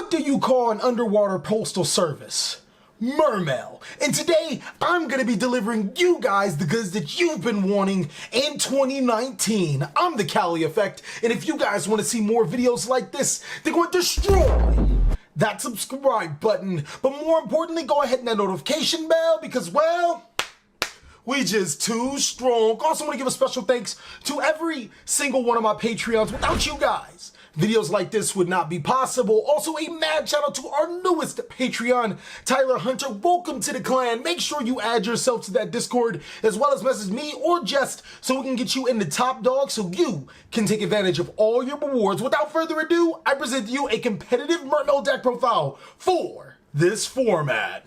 What do you call an underwater postal service? Mermail. And today, I'm going to be delivering you guys the goods that you've been wanting in 2019. I'm TheCaliEffect, and if you guys want to see more videos like this, then go and destroy that subscribe button. But more importantly, go ahead and that notification bell because, well, we just too strong. Also want to give a special thanks to every single one of my Patreons. Without you guys, videos like this would not be possible. Also, a mad shout out to our newest Patreon, Tyler Hunter. Welcome to the clan. Make sure you add yourself to that Discord, as well as message me or Jest so we can get you in the top dog so you can take advantage of all your rewards. Without further ado, I present to you a competitive Mermail deck profile for this format.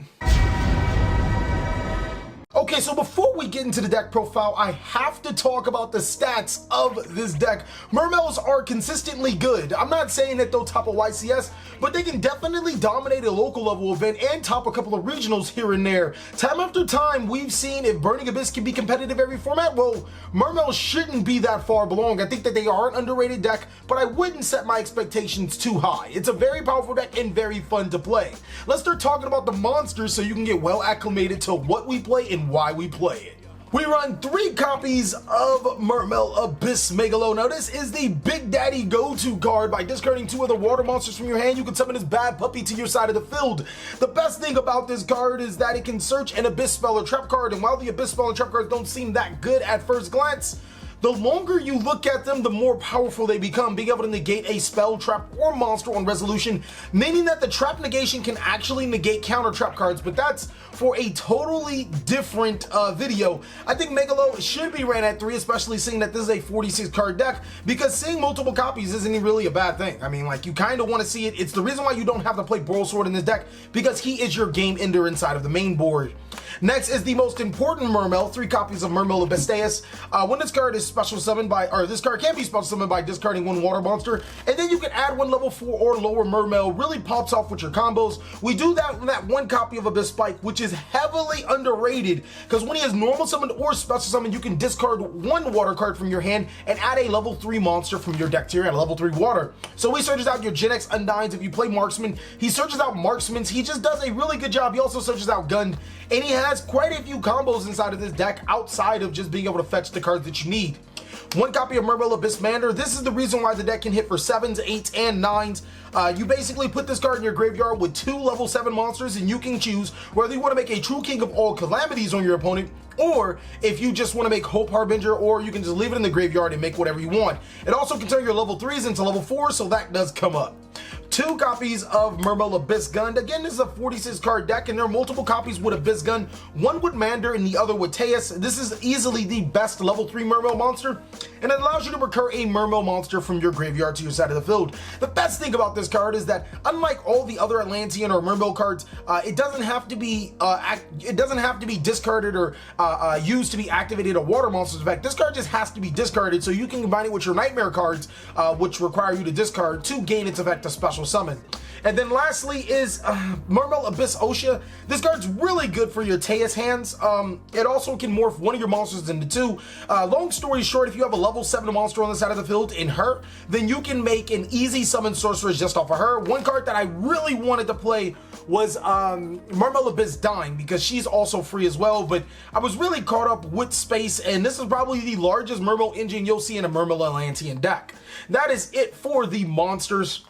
Okay, so before we get into the deck profile, I have to talk about the stats of this deck. Mermails are consistently good. I'm not saying that they'll top a YCS, but they can definitely dominate a local level event and top a couple of regionals here and there. Time after time, we've seen if Burning Abyss can be competitive every format, well, Mermails shouldn't be that far belong. I think that they are an underrated deck, but I wouldn't set my expectations too high. It's a very powerful deck and very fun to play. Let's start talking about the monsters so you can get well acclimated to what we play and why we play it. We run 3 copies of Mermail Abyss Megalo. Now this is the Big Daddy go-to card. By discarding 2 other water monsters from your hand, you can summon this bad puppy to your side of the field. The best thing about this card is that it can search an Abyss Spell or Trap card, and while the Abyss Spell and Trap cards don't seem that good at first glance, the longer you look at them, the more powerful they become, being able to negate a spell, trap, or monster on resolution, meaning that the trap negation can actually negate counter trap cards, but that's for a totally different video. I think Megalo should be ran at 3, especially seeing that this is a 46 card deck, because seeing multiple copies isn't really a bad thing. I mean, like, you kind of want to see it. It's the reason why you don't have to play Broil Sword in this deck, because he is your game ender inside of the main board. Next is the most important Mermail, 3 copies of Mermail Abyss. When this card is special summoned by, or this card can be special summoned by discarding 1 water monster, and then you can add 1 level 4 or lower Mermail. Really pops off with your combos. We do that with that 1 copy of Abyss Spike, which is heavily underrated, because when he is normal summoned or special summoned, you can discard 1 water card from your hand and add a level 3 monster from your deck to your hand, a level 3 water. So he searches out your Gen X Undines. If you play Marksman, he searches out Marksmans. He just does a really good job. He also searches out Gun, and he has quite a few combos inside of this deck outside of just being able to fetch the cards that you need. 1 copy of Mermail Abyss Mander. This is the reason why the deck can hit for 7s, 8s, and 9s. You basically put this card in your graveyard with 2 level 7 monsters, and you can choose whether you want to make a True King of all calamities on your opponent, or if you just want to make Hope Harbinger, or you can just leave it in the graveyard and make whatever you want. It also can turn your level 3s into level 4s, so that does come up. 2 copies of Mermail Abyss Gun. Again, this is a 46 card deck, and there are multiple copies with Abyss Gun, 1 with Mander and the other with Teus. This is easily the best level 3 Mermail monster, and it allows you to recur a Mermail monster from your graveyard to your side of the field. The best thing about this card is that, unlike all the other Atlantean or Mermail cards, it doesn't have to be discarded or used to be activated a water monster's effect. This card just has to be discarded, so you can combine it with your Nightmare cards, which require you to discard to gain its effect of special summon. And then lastly is Mermail Abyss Osha. This card's really good for your Teus hands. It also can morph 1 of your monsters into 2. Long story short, if you have a level 7 monster on the side of the field in her, then you can make an easy summon sorceress just off of her. 1 card that I really wanted to play was Mermail Abyss Dying, because she's also free as well, but I was really caught up with space, and this is probably the largest Mermail engine you'll see in a Mermail Atlantean deck. That is it for the monsters.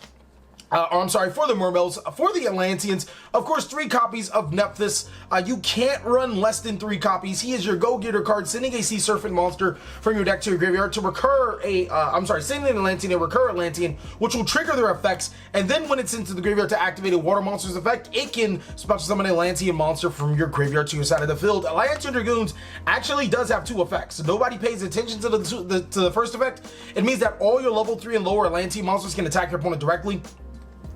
For the Mermails. For the Atlanteans, of course, 3 copies of Nephthys. You can't run less than 3 copies. He is your go-getter card, sending a Sea Serpent monster from your deck to your graveyard to recur sending an Atlantean, a recur Atlantean, which will trigger their effects, and then when it's into the graveyard to activate a water monster's effect, it can special summon an Atlantean monster from your graveyard to your side of the field. Atlantean Dragoons actually does have 2 effects. So nobody pays attention to the first effect. It means that all your level 3 and lower Atlantean monsters can attack your opponent directly.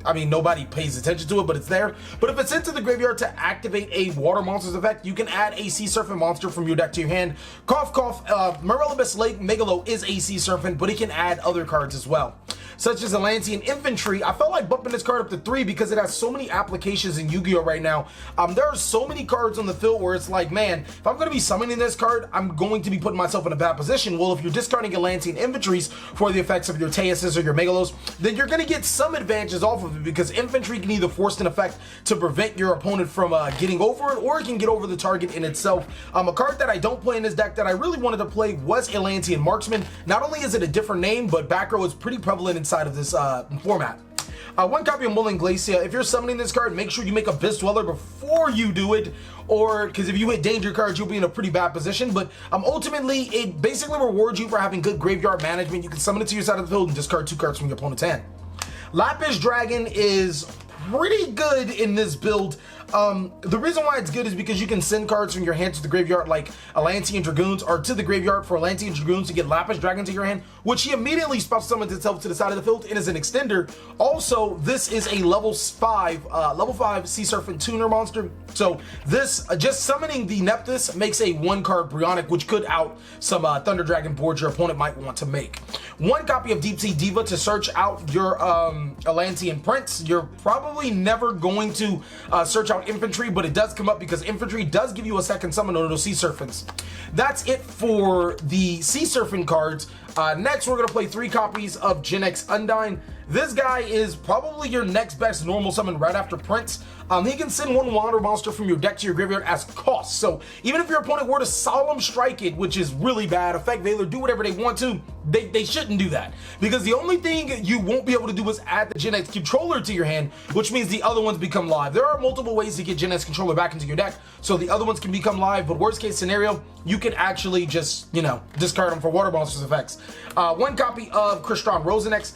I mean, nobody pays attention to it, but it's there. But if it's into the graveyard to activate a water monster's effect, you can add a Sea Serpent monster from your deck to your hand. Cough, cough. Mermail Abyss Lake Megalo is a Sea Serpent, but it can add other cards as well. such as Atlantean Infantry, I felt like bumping this card up to 3 because it has so many applications in Yu-Gi-Oh right now. There are so many cards on the field where it's like, man, if I'm going to be summoning this card, I'm going to be putting myself in a bad position. Well, if you're discarding Atlantean Infantries for the effects of your Teuses or your Megalos, then you're going to get some advantages off of it, because Infantry can either force an effect to prevent your opponent from getting over it, or it can get over the target in itself. A card that I don't play in this deck that I really wanted to play was Atlantean Marksman. Not only is it a different name, but back row is pretty prevalent inside of this format. One copy of Mullen Glacia. If you're summoning this card, make sure you make Abyss Dweller before you do it, or because if you hit danger cards, you'll be in a pretty bad position. But ultimately, it basically rewards you for having good graveyard management. You can summon it to your side of the field and discard 2 cards from your opponent's hand. Lapis Dragon is pretty good in this build. The reason why it's good is because you can send cards from your hand to the graveyard, like Atlantean Dragoons, or to the graveyard for Atlantean Dragoons to get Lapis Dragon to your hand, which he immediately spell summons itself to the side of the field and is an extender. Also, this is a level 5 Sea Serpent Tuner monster. So this, just summoning the Nephthys makes a 1-card Bryonic, which could out some Thunder Dragon boards your opponent might want to make. 1 copy of Deep Sea Diva to search out your Atlantean Prince. You're probably never going to search out Infantry, but it does come up because Infantry does give you a second summon on those Sea Serpents. That's it for the Sea Serpent cards. Next, we're going to play 3 copies of Gen X Undyne. This guy is probably your next best normal summon right after Prince. He can send 1 Wander monster from your deck to your graveyard as cost. So even if your opponent were to Solemn Strike it, which is really bad, Effect Veiler, do whatever they want to, they shouldn't do that. Because the only thing you won't be able to do is add the Gen X controller to your hand, which means the other ones become live. There are multiple ways to get Gen X controller back into your deck, so the other ones can become live, but worst case scenario, you can actually just, you know, discard them for water monsters effects. 1 copy of Crystron Rosenex.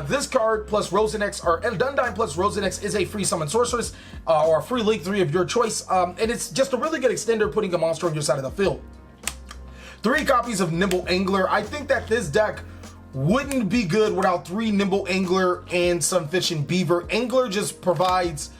This card plus Rosenex, or Undyne plus Rosenex, is a free summon sorceress, or a free League 3 of your choice, and it's just a really good extender putting a monster on your side of the field. 3 copies of Nimble Angler. I think that this deck wouldn't be good without 3 Nimble Angler and some Fish and Beaver. Angler just provides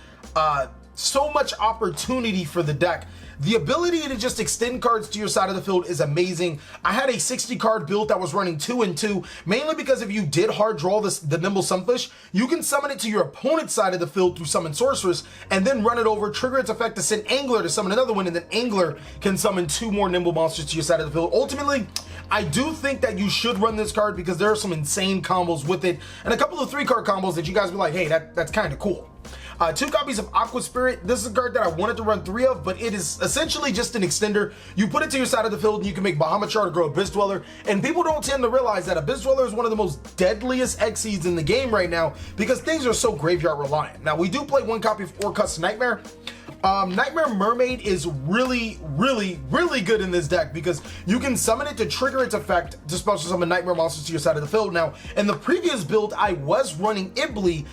so much opportunity for the deck. The ability to just extend cards to your side of the field is amazing. I had a 60 card build that was running 2 and 2, mainly because if you did hard draw the Nimble Sunfish, you can summon it to your opponent's side of the field through Summon Sorceress, and then run it over, trigger its effect to send Angler to summon another one, and then Angler can summon 2 more Nimble monsters to your side of the field. Ultimately, I do think that you should run this card because there are some insane combos with it, and a couple of 3-card combos that you guys be like, hey, that's kind of cool. 2 copies of Aqua Spirit. This is a card that I wanted to run 3 of, but it is essentially just an extender. You put it to your side of the field and you can make Bahamut Shard or grow Abyss Dweller, and people don't tend to realize that Abyss Dweller is one of the most deadliest Xyzs in the game right now because things are so graveyard reliant. Now, we do play 1 copy of Orcust's Nightmare. Nightmare Mermaid is really good in this deck because you can summon it to trigger its effect to special summon Nightmare monsters to your side of the field. Now, in the previous build, I was running Ibli,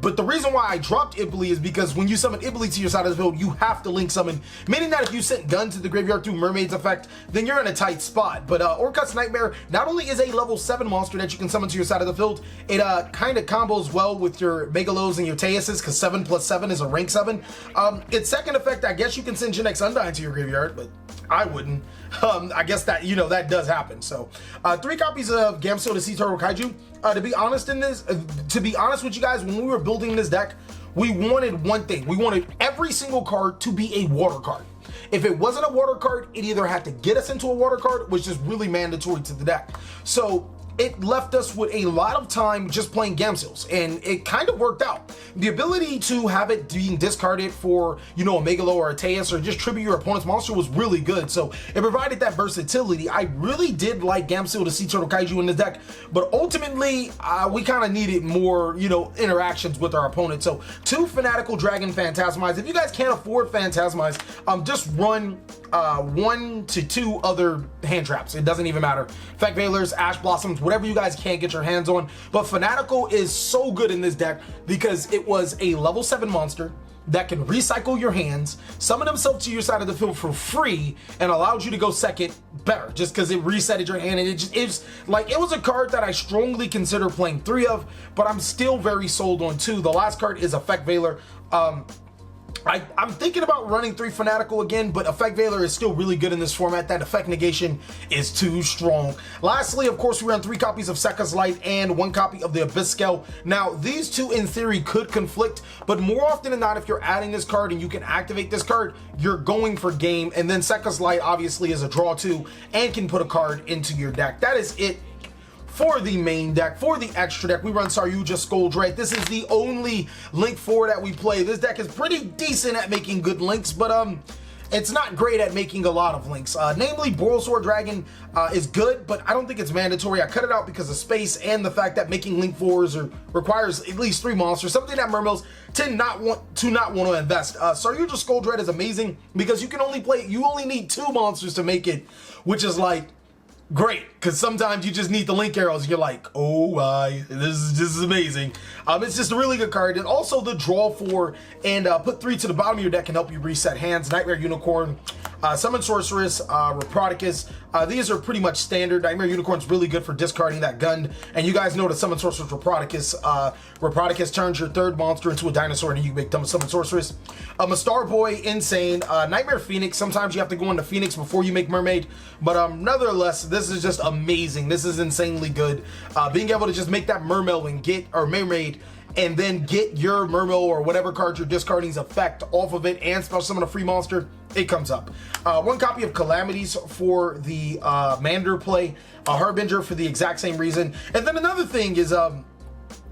but the reason why I dropped Ibli is because when you summon Ibli to your side of the field, you have to link summon, meaning that if you sent Gun to the graveyard through Mermaid's effect, then you're in a tight spot. But Orcust's Nightmare not only is a level 7 monster that you can summon to your side of the field, it kind of combos well with your Megalos and your Teuses because 7 plus 7 is a rank 7. Its second effect, I guess you can send Gen X Undyne to your graveyard, but I wouldn't. I guess that, you know, that does happen. So 3 copies of Gamseo the Sea Turtle Kaiju. To be honest with you guys, when we were building this deck, we wanted one thing. We wanted every single card to be a water card. If it wasn't a water card, it either had to get us into a water card, which is really mandatory to the deck. So it left us with a lot of time just playing Gamseos, and it kind of worked out. The ability to have it being discarded for, you know, a Megalo or a Teus or just tribute your opponent's monster was really good, so it provided that versatility. I really did like Gamseo the Sea Turtle Kaiju in this deck, but ultimately, we kind of needed more, you know, interactions with our opponent. So 2 Fanatical Dragon Phantasmize. If you guys can't afford Phantasmize, just run 1 to 2 other hand traps. It doesn't even matter. Effect Veilers, Ash Blossoms, whatever you guys can't get your hands on. But Fanatical is so good in this deck because it was a level 7 monster that can recycle your hands, summon himself to your side of the field for free, and allows you to go second better just because it resetted your hand. And it was a card that I strongly consider playing 3 of, but I'm still very sold on 2. The last card is Effect Veiler. I'm thinking about running 3 Fanatical again, but Effect Veiler is still really good in this format. That Effect Negation is too strong. Lastly, of course, we run 3 copies of Sekka's Light and 1 copy of the Abyss Scale. Now, these two in theory could conflict, but more often than not, if you're adding this card and you can activate this card, you're going for game. And then Sekka's Light obviously is a draw too and can put a card into your deck. That is it for the main deck. For the extra deck, we run YuGiOh Skull Dread. This is the only Link 4 that we play. This deck is pretty decent at making good links, but it's not great at making a lot of links. Namely, Borrelsword Dragon is good, but I don't think it's mandatory. I cut it out because of space and the fact that making Link 4s requires at least 3 monsters, something that Mermails tend not want to invest. YuGiOh Skull Dread is amazing because you only need 2 monsters to make it, which is like great, because sometimes you just need the link arrows and you're like, oh my, this is amazing. It's just a really good card. And also the draw 4 and put 3 to the bottom of your deck can help you reset hands. Nightmare Unicorn, Summon Sorceress, Reproticus. These are pretty much standard. Nightmare Unicorn's really good for discarding that gun. And you guys know that Summon Sorceress Reproticus. Reproticus turns your 3rd monster into a dinosaur and you can make Summon Sorceress. Star Boy, insane. Nightmare Phoenix, sometimes you have to go into Phoenix before you make Mermaid. But nonetheless, this is just amazing. This is insanely good. Being able to just make that Mermail and Mermaid, and then get your Mermail or whatever card you're discarding's effect off of it and special summon a free monster, it comes up. 1 copy of Calamities for the Mander play, a Harbinger for the exact same reason. And then another thing is,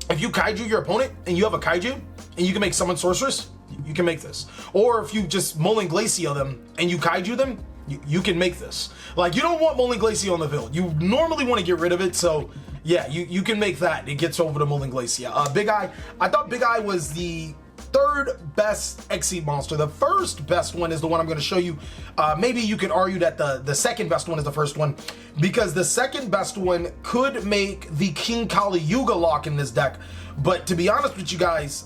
if you kaiju your opponent and you have a kaiju and you can make Summon Sorceress, you can make this. Or if you just Molen Glacio them and you kaiju them, you can make this. Like, you don't want Molen Glacio on the field. You normally want to get rid of it, so yeah, you can make that. It gets over to Molen Glacio. Big Eye, I thought Big Eye was the 3rd best Exceed monster. The 1st best one is the one I'm going to show you. Maybe you could argue that the 2nd best one is the 1st one, because the 2nd best one could make the King Kali Yuga lock in this deck. But to be honest with you guys,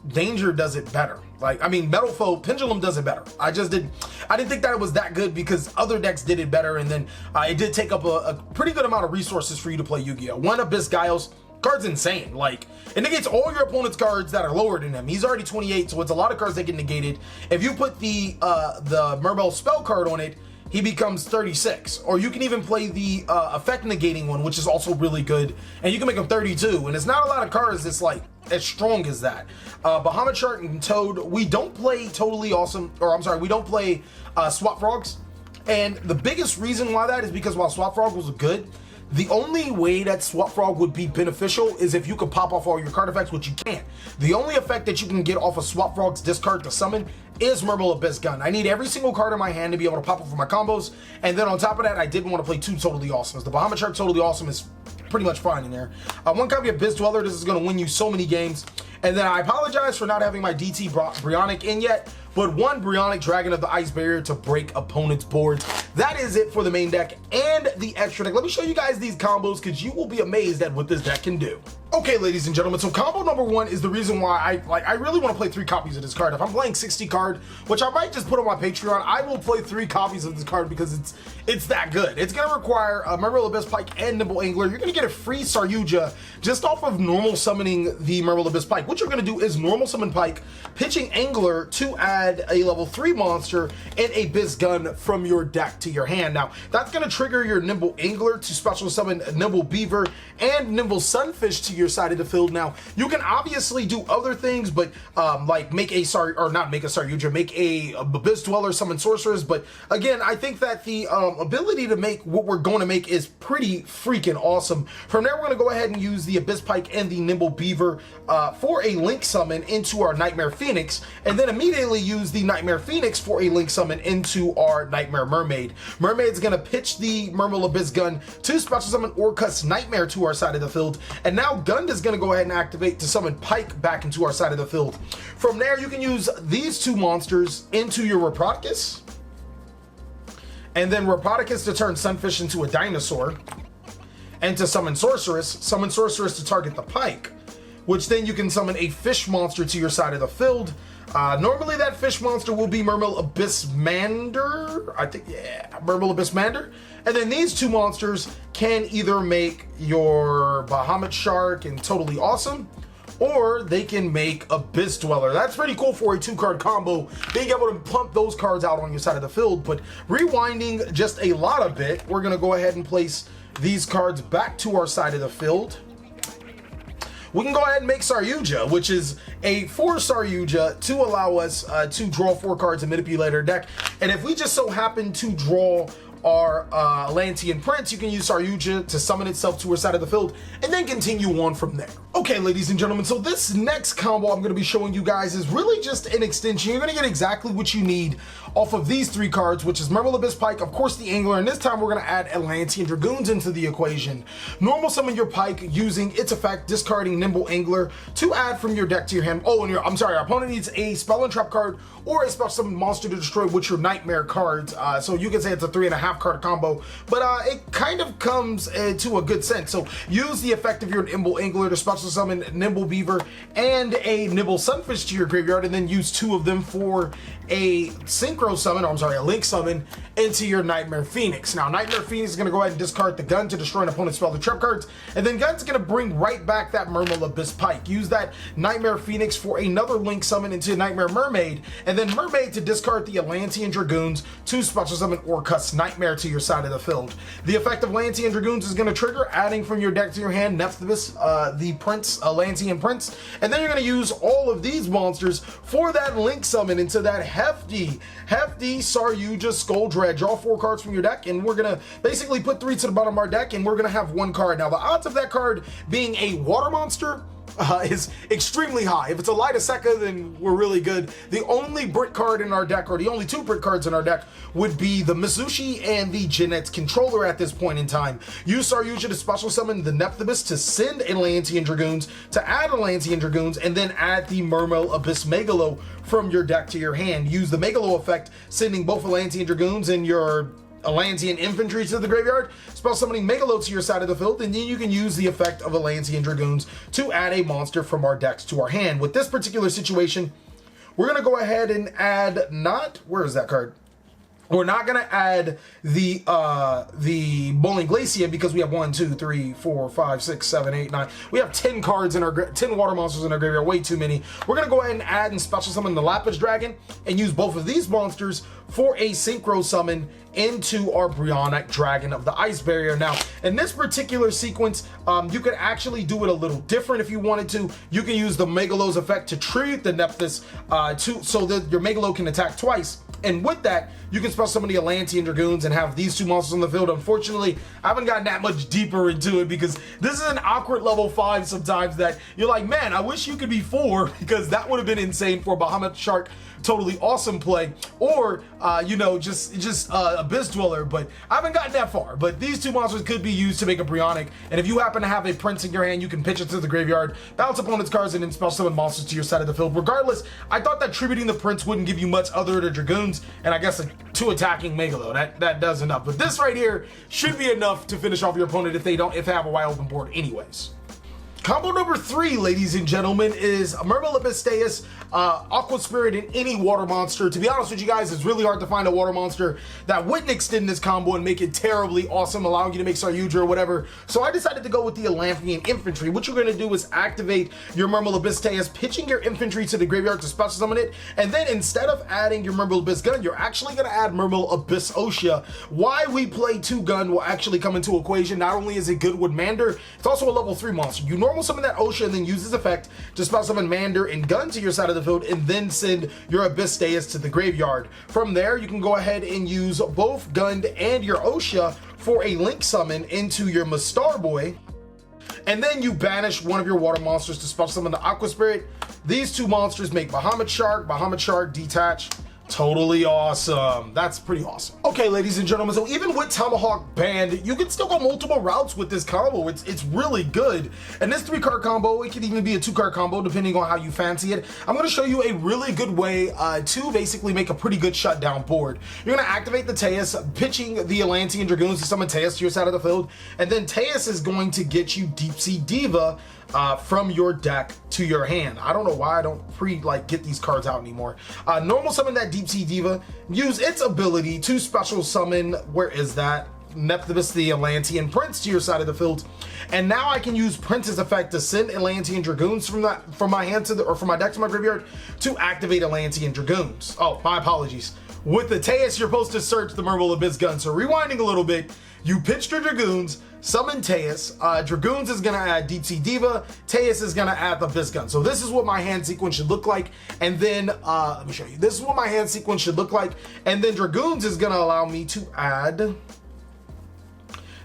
Danger does it better. Like, I mean, Metal Foe, Pendulum does it better. I didn't think that it was that good because other decks did it better, and then it did take up a pretty good amount of resources for you to play Yu-Gi-Oh! 1 Abyss Giles, card's insane. Like, it negates all your opponent's cards that are lower than him. He's already 28, so it's a lot of cards that get negated. If you put the Mermail spell card on it, he becomes 36. Or you can even play the effect negating one, which is also really good, and you can make him 32. And it's not a lot of cards that's like as strong as that. Bahamut Shark and Toad, we don't play Totally Awesome, or I'm sorry, we don't play Swap Frogs. And the biggest reason why that is because while Swap Frog was good, the only way that Swap Frog would be beneficial is if you could pop off all your card effects, which you can't. The only effect that you can get off of Swap Frog's discard to summon is Mermail Abyss Gun. I need every single card in my hand to be able to pop off for my combos, and then on top of that, I didn't want to play 2 Totally Awesomes. The Bahamut Shark Totally Awesome is pretty much fine in there. 1 copy of Abyss Dweller. This is going to win you so many games. And then I apologize for not having my DT Brionica in yet, but 1 Brionica Dragon of the Ice Barrier to break opponent's boards. That is it for the main deck and the extra deck. Let me show you guys these combos because you will be amazed at what this deck can do. Okay, ladies and gentlemen, so combo number 1 is the reason why I really want to play 3 copies of this card. If I'm playing 60 card, which I might just put on my Patreon, I will play 3 copies of this card because it's that good. It's going to require a Mermail Abyss Pike and Nimble Angler. You're going to get a free YuGiOh just off of normal summoning the Mermail Abyss Pike. What you're going to do is normal summon Pike, pitching Angler to add a level 3 monster and a Abyss Gun from your deck to your hand. Now, that's going to trigger your Nimble Angler to special summon Nimble Beaver and Nimble Sunfish to your side of the field. Now, you can obviously do other things, but like make a YuGiOh, make a Abyss Dweller, summon Sorcerers. But again, I think that the ability to make what we're going to make is pretty freaking awesome. From there, we're going to go ahead and use the Abyss Pike and the Nimble Beaver for a Link summon into our Nightmare Phoenix, and then immediately use the Nightmare Phoenix for a Link summon into our Nightmare Mermaid. Mermaid's going to pitch the Mermail Abyss Gun to special summon Orcus Nightmare to our side of the field, and now Gund is going to go ahead and activate to summon Pike back into our side of the field. From there, you can use these 2 monsters into your Reproticus, and then Reproticus to turn Sunfish into a dinosaur, and to summon Sorceress to target the Pike, which then you can summon a fish monster to your side of the field. Normally that fish monster will be Mermail Abyss Mander, I think, yeah, Mermail Abyss Mander. And then these 2 monsters can either make your Bahamut Shark and Totally Awesome, or they can make Abyss Dweller. That's pretty cool for a 2-card combo, being able to pump those cards out on your side of the field. But rewinding just a lot of it, we're gonna go ahead and place these cards back to our side of the field. We can go ahead and make YuGiOh, which is a 4-star YuGiOh to allow us to draw 4 cards and manipulate our deck. And if we just so happen to draw our Atlantean Prince, you can use YuGiOh to summon itself to our side of the field and then continue on from there. Okay, ladies and gentlemen, so this next combo I'm going to be showing you guys is really just an extension. You're going to get exactly what you need off of these 3 cards, which is Mermail, Abyss Pike, of course the Angler, and this time we're going to add Atlantean Dragoons into the equation. Normal summon your Pike using its effect, discarding Nimble Angler to add from your deck to your hand. Oh, and I'm sorry, our opponent needs a spell and trap card or a special summon monster to destroy with your Nightmare cards. So you can say it's a 3.5 card combo, but it kind of comes to a good sense. So use the effect of your Nimble Angler to special summon Nimble Beaver and a Nibble Sunfish to your graveyard, and then use 2 of them for a synchro summon, or I'm sorry, a link summon into your Nightmare Phoenix. Now, Nightmare Phoenix is going to go ahead and discard the gun to destroy an opponent's spell or trap cards, and then gun's going to bring right back that Mermail Abyss Pike. Use that Nightmare Phoenix for another link summon into Nightmare Mermaid, and then Mermaid to discard the Atlantean Dragoons to special summon Orcus Nightmare to your side of the field. The effect of Atlantean Dragoons is going to trigger adding from your deck to your hand Nephthys, the Prince, Atlantean Prince, and then you're going to use all of these monsters for that link summon into that hefty YuGiOh Skull Dread. Draw 4 cards from your deck, and we're going to basically put 3 to the bottom of our deck, and we're going to have 1 card. Now, the odds of that card being a water monster is extremely high. If it's a Light of Sekka, then we're really good. The only brick card in our deck, or the only 2 brick cards in our deck, would be the Mizushi and the Jeanette's Controller at this point in time. Use YuGiOh to special summon the Nephthys to send Atlantean Dragoons, to add Atlantean Dragoons, and then add the Mermail Abyss Megalo from your deck to your hand. Use the Megalo effect, sending both Atlantean Dragoons and your Atlantean Infantry to the graveyard, spell summoning Megalo to your side of the field, and then you can use the effect of Atlantean Dragoons to add a monster from our decks to our hand. With this particular situation, we're going to go ahead and add where is that card? We're not going to add the Bowling Glacier because we have 1, 2, 3, 4, 5, 6, 7, 8, 9. We have 10 cards in our 10 water monsters in our graveyard, way too many. We're going to go ahead and add and special summon the Lapis Dragon and use both of these monsters for a synchro summon into our Bryonic Dragon of the Ice Barrier. Now, in this particular sequence, you could actually do it a little different if you wanted to. You can use the Megalo's effect to treat the Nephthys so that your Megalo can attack twice. And with that, you can spell summon the Atlantean Dragoons and have these 2 monsters on the field. Unfortunately, I haven't gotten that much deeper into it because this is an awkward level 5 sometimes that you're like, man, I wish you could be 4 because that would have been insane for Bahamut Shark. Totally awesome play, or you know, just Abyss Dweller, but I haven't gotten that far. But these 2 monsters could be used to make a Bryonic, and if you happen to have a Prince in your hand, you can pitch it to the graveyard, bounce opponent's cards, and then spell summon monsters to your side of the field. Regardless, I thought that tributing the Prince wouldn't give you much other than Dragoons, and I guess 2 attacking Megalo. That does enough. But this right here should be enough to finish off your opponent if they have a wide open board anyways. Combo number 3, ladies and gentlemen, is Mermail, Abyss Deus, Aqua Spirit, and any water monster. To be honest with you guys, it's really hard to find a water monster that wouldn't extend this combo and make it terribly awesome, allowing you to make YuGiOh or whatever. So I decided to go with the Atlantean Infantry. What you're going to do is activate your Mermail Abyss Deus, pitching your infantry to the graveyard to special summon it, and then instead of adding your Mermail Abyss Gun, you're actually going to add Mermail Abyss Osha. Why we play 2 gun will actually come into equation. Not only is it good with Mander, it's also a level 3 monster. You normal summon that Osha and then use his effect to spell summon Mander and Gun to your side of the field, and then send your Abyss Deus to the graveyard. From there, you can go ahead and use both Gun and your Osha for a link summon into your Mastar Boy, and then you banish one of your water monsters to special summon the Aqua Spirit. These 2 monsters make Bahamut Shark detach. Totally awesome. That's pretty awesome. Okay, ladies and gentlemen, so even with Tomahawk banned, you can still go multiple routes with this combo. It's really good. And this 3-card combo, it could even be a 2-card combo depending on how you fancy it. I'm going to show you a really good way to basically make a pretty good shutdown board. You're going to activate the Teus, pitching the Atlantean Dragoons to summon Teus to your side of the field, and then Teus is going to get you Deep Sea Diva from your deck to your hand. I don't know why I don't get these cards out anymore. Normal summon that Deep Sea Diva, use its ability to special summon, where is that? Nephthys the Atlantean Prince to your side of the field. And now I can use Prince's effect to send Atlantean Dragoons from my hand to the, or from my deck to my graveyard to activate Atlantean Dragoons. Oh, my apologies. With the Teus, you're supposed to search the Mermail Abyss gun. So rewinding a little bit, you pitch your Dragoons, summon Teus. Dragoons is gonna add Deep Sea Diva. Teus is gonna add the Abyss gun. So this is what my hand sequence should look like. And then, let me show you. This is what my hand sequence should look like. And then Dragoons is gonna allow me to add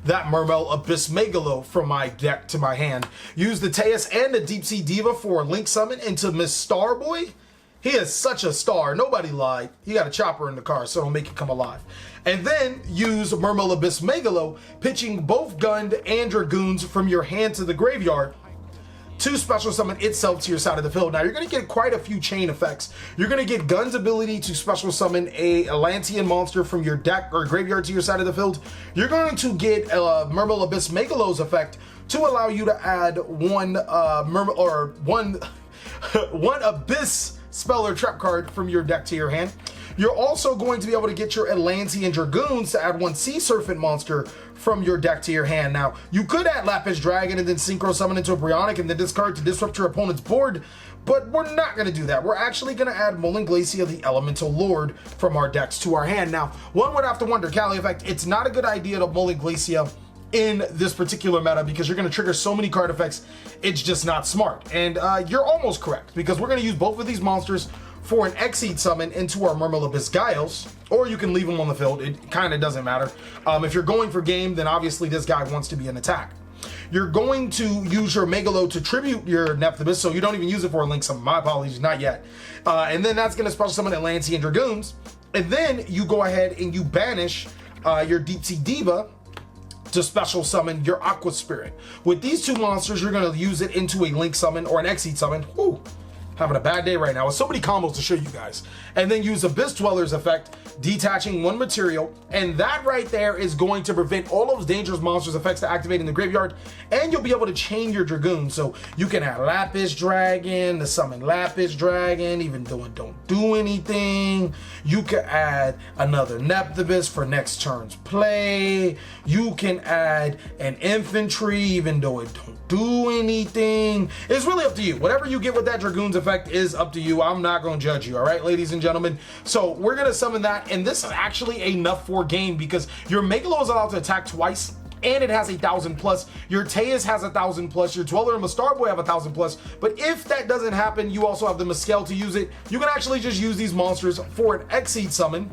that Mermail Abyss Megalo from my deck to my hand. Use the Teus and the Deep Sea Diva for a link summon into Miss Starboy. He is such a star. Nobody lied. He got a chopper in the car, so don't make it come alive. And then use Mermail Abyss Megalo, pitching both Gund and Dragoons from your hand to the graveyard to special summon itself to your side of the field. Now, you're going to get quite a few chain effects. You're going to get Gund's ability to special summon a Atlantean monster from your deck or graveyard to your side of the field. You're going to get Mermail Abyss Megalo's effect to allow you to add one Abyss spell or trap card from your deck to your hand. You're also going to be able to get your Atlantean Dragoons to add one Sea Serpent monster from your deck to your hand. Now, you could add Lapis Dragon and then Synchro Summon into a Bryonic and then discard to disrupt your opponent's board, but we're not going to do that. We're actually going to add Molan Glacia, the Elemental Lord, from our decks to our hand. Now, one would have to wonder, TheCaliEffect, it's not a good idea to Molan Glacia in this particular meta because you're going to trigger so many card effects. It's just not smart. And you're almost correct, because we're going to use both of these monsters for an Exceed summon into our Mermail Abyss YuGiOhs, or you can leave them on the field. It kind of doesn't matter. If you're going for game, then obviously this guy wants to be an attack. You're going to use your Megalo to tribute your Nephthys, so you don't even use it for a link summon. My apologies, not yet. And then that's going to special summon Atlantean Dragoons. And then you go ahead and you banish your Deep Sea Diva to special summon your Aqua Spirit. With these two monsters, you're going to use it into a link summon or an Exceed summon. Whew. Having a bad day right now with so many combos to show you guys. And then use Abyss Dweller's effect, detaching one material, and that right there is going to prevent all those dangerous monsters' effects to activate in the graveyard, and you'll be able to chain your Dragoon. So you can add Lapis Dragon to summon Lapis Dragon, even though it don't do anything. You can add another Nephthys for next turn's play. You can add an Infantry, even though it don't do anything. It's really up to you. Whatever you get with that Dragoon's effect is up to you. I'm not going to judge you, all right, ladies and gentlemen? So we're going to summon that, and this is actually enough for game because your Megalo is allowed to attack twice, and it has 1,000 plus. Your Teus has 1,000 plus. Your Dweller and the Starboy have 1,000 plus. But if that doesn't happen, you also have the Mescal to use it. You can actually just use these monsters for an Exceed summon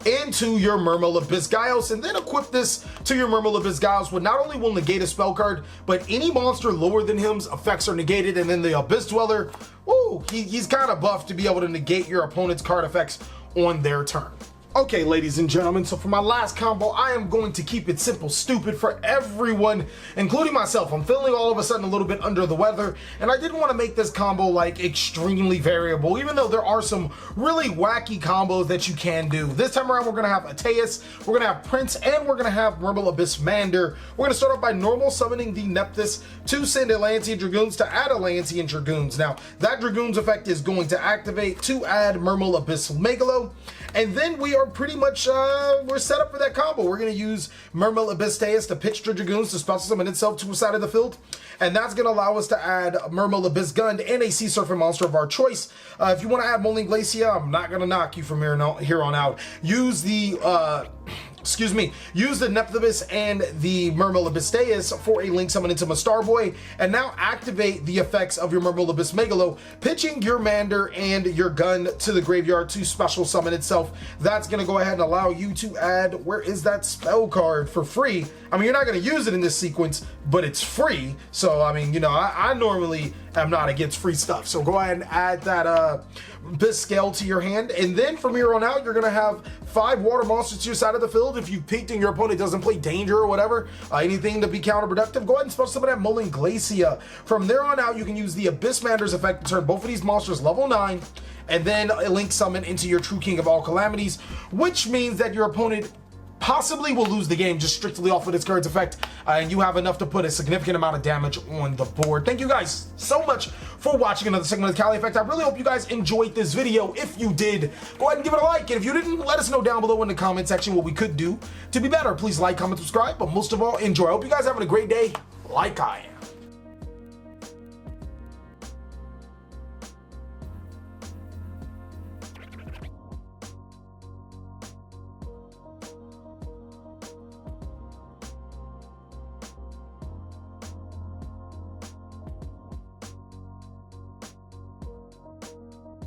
into your Mermail Abyss YuGiOhs, and then equip this to your Mermail Abyss YuGiOhs, which not only will negate a spell card, but any monster lower than him's effects are negated. And then the Abyss Dweller, ooh, he's kind of buffed to be able to negate your opponent's card effects on their turn. Okay, ladies and gentlemen, so for my last combo, I am going to keep it simple, stupid for everyone, including myself. I'm feeling all of a sudden a little bit under the weather, and I didn't want to make this combo like extremely variable, even though there are some really wacky combos that you can do. This time around, we're going to have a Teus, we're going to have Prince, and we're going to have Mermail Abyss Mander. We're going to start off by normal summoning the Nephthys to send Atlantean Dragoons to add Atlantean Dragoons. Now, that Dragoon's effect is going to activate to add Mermail Abyss Megalo, and then we are pretty much, we're set up for that combo. We're going to use Mermail Abyss Teus to pitch the Dragoons to special summon itself to a side of the field. And that's going to allow us to add Mermail Abyss Gund and a Sea Serpent monster of our choice. If you want to add Molan Glacia, I'm not going to knock you from here on out. Use the, use the Nephthys and the Mermail Abyss Teus for a link summon into my Starboy, and now activate the effects of your Mermail Abyss Megalo, pitching your Mander and your Gun to the graveyard to special summon itself. That's going to go ahead and allow you to add, where is that spell card, for free. I mean, you're not going to use it in this sequence, but it's free. So, I mean, you know, I normally am not against free stuff. So go ahead and add that Abyss Scale to your hand. And then from here on out, you're going to have 5 water monsters to your side of the field. If you peeked and your opponent doesn't play Danger or whatever, anything to be counterproductive, go ahead and special summon that Molan Glacia. From there on out, you can use the Abyss Mander's effect to turn both of these monsters level 9, and then a link summon into your True King of All Calamities, which means that your opponent possibly will lose the game just strictly off of this card's effect, and you have enough to put a significant amount of damage on the board. Thank you guys so much for watching another segment of the TheCaliEffect. I really hope you guys enjoyed this video. If you did, go ahead and give it a like, and if you didn't, let us know down below in the comment section what we could do to be better. Please like, comment, subscribe, but most of all, enjoy. I hope you guys having a great day like I am.